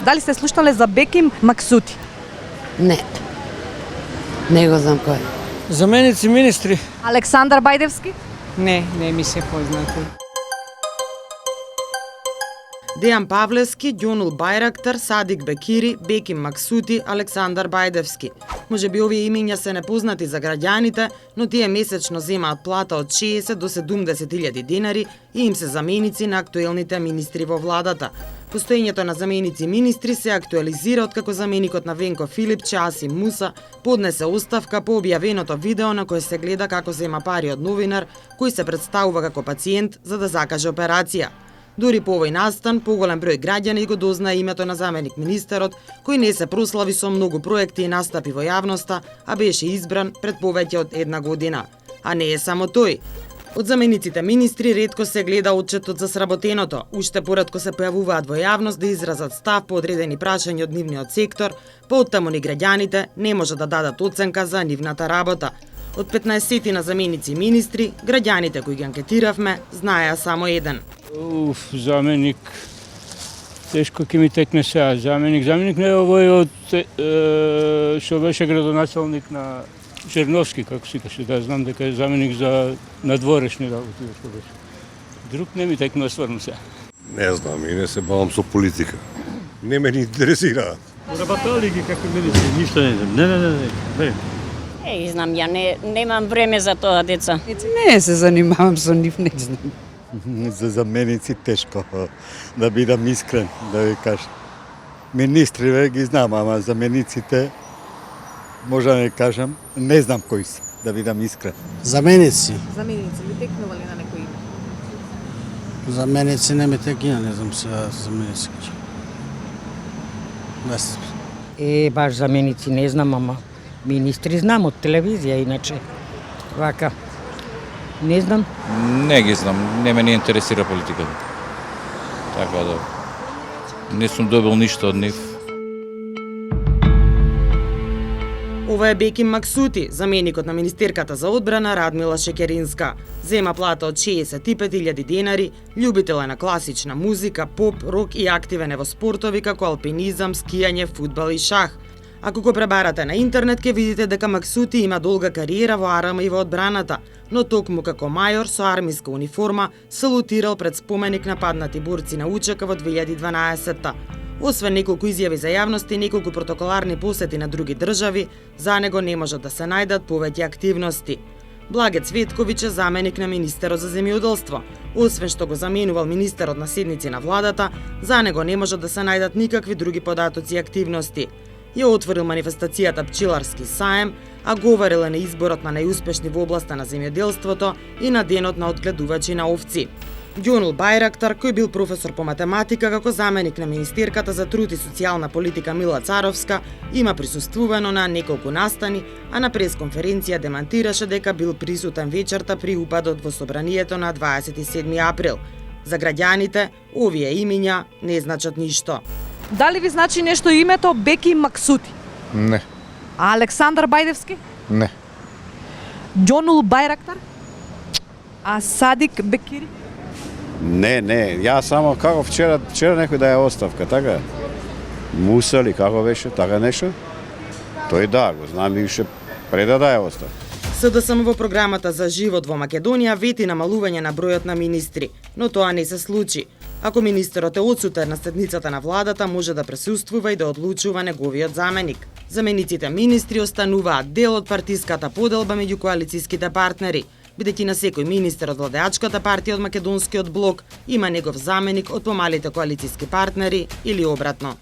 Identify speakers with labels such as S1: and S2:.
S1: Дали сте слушнале за Беким Максути?
S2: Не. Не го знам кој.
S3: Заменици министри?
S1: Александар Бајдевски?
S4: Не ми се познати.
S5: Дејан Павлевски, Ѓонул Бајрактар, Садик Бекири, Беким Максути, Александар Бајдевски. Може би овие имиња се непознати за граѓаните, но тие месечно земаат плата од 60 до 70.000 денари и им се заменици на актуелните министри во владата. Постоењето на заменици министри се актуализира откако заменикот на Венко Филипче, Асим Муса, поднесе оставка по објавеното видео на кое се гледа како зема пари од новинар кој се представува како пациент за да закаже операција. Дури по овој настан, поголем број граѓани го дознаа името на заменик министерот, кој не се прослави со многу проекти и настапи во јавноста, а беше избран пред повеќе од една година. А не е само тој. Од замениците министри ретко се гледа отчетот за сработеното, уште поретко се појавуваат во јавност да изразат став по одредени прашања од нивниот сектор, па оттаму ни граѓаните не може да дадат оценка за нивната работа. Од 15 на заменици министри, граѓаните кои ги анкетиравме знаеа само еден.
S3: Заменик, тешко ќе ми текне сега. Заменик не е овој од што беше градоначалник на Черновски, како се каже, да знам дека е заменик за надворешни работи што беше. Друг не ми текне стварно сега.
S6: Не знам, и не се бавам со политика. Не ме ни интересираат.
S3: Работали ги како медици, ништо не знам. Не.
S7: Знам, ја немам време за тоа, деца.
S2: Не се занимавам со нив, не знам.
S8: За заменици тешко, да бидам искрен, да ви кажам. Министри ги знам, ама замениците, може да не кажам, не знам кои се, да бидам искрен.
S9: Заменици?
S1: Заменици, ви текнували на некој име?
S9: Заменици не ми текина, не знам се заменици.
S4: Баш заменици не знам, ама министри знам од телевизија, иначе. Вака. Не знам.
S10: Не ги знам, не ме не интересира политиката. Така да, не сум добил ништо од нив.
S5: Ова е Беким Максути, заменикот на министерката за одбрана Радмила Шекеринска. Зема плата од 65.000 денари, љубител е на класична музика, поп, рок и активен е во спортови како алпинизам, скијање, фудбал и шах. Ако го пребарате на интернет, ќе видите дека Максути има долга кариера во АРМ и во одбраната, но токму како мајор со армиска униформа салутирал пред споменик на паднати борци на УЧК во 2012-та. Освен неколку изјави за јавност и неколку протоколарни посети на други држави, за него не можат да се најдат повеќе активности. Благе Цветковиќ е заменик на министерот за земјоделство. Освен што го заменувал министерот на седници на владата, за него не можат да се најдат никакви други податоци и активности. Ја отворил манифестацијата Пчеларски саем, а говорил на изборот на најуспешни во областа на земјоделството и на денот на одгледувачи на овци. Ѓонул Бајрактар, кој бил професор по математика како заменик на министерката за труд и социјална политика Мила Царовска, има присуствувано на неколку настани, а на пресконференција демантираше дека бил присутен вечерта при упадот во собранието на 27 април. За граѓаните, овие имиња не значат ништо.
S1: Дали ви значи нешто името Беким Максути?
S6: Не.
S1: А Александар Бајдевски?
S6: Не.
S1: Ѓонул Бајрактар? А Садик Бекири?
S11: Не, ја само како вчера некој да ја оставка, така? Муса ли како беше, така нешто? Тој да, го знам и уште пред да ја оставка.
S5: СДСМ во програмата за живот во Македонија вети намалување на бројот на министри, но тоа не се случи. Ако министерот е одсутен на седницата на владата, може да присуствува и да одлучува неговиот заменик. Замениците министри остануваат дел од партиската поделба меѓу коалицијските партнери, бидејќи на секој министер од владеачката партија од македонскиот блок има негов заменик од помалите коалицијски партнери или обратно.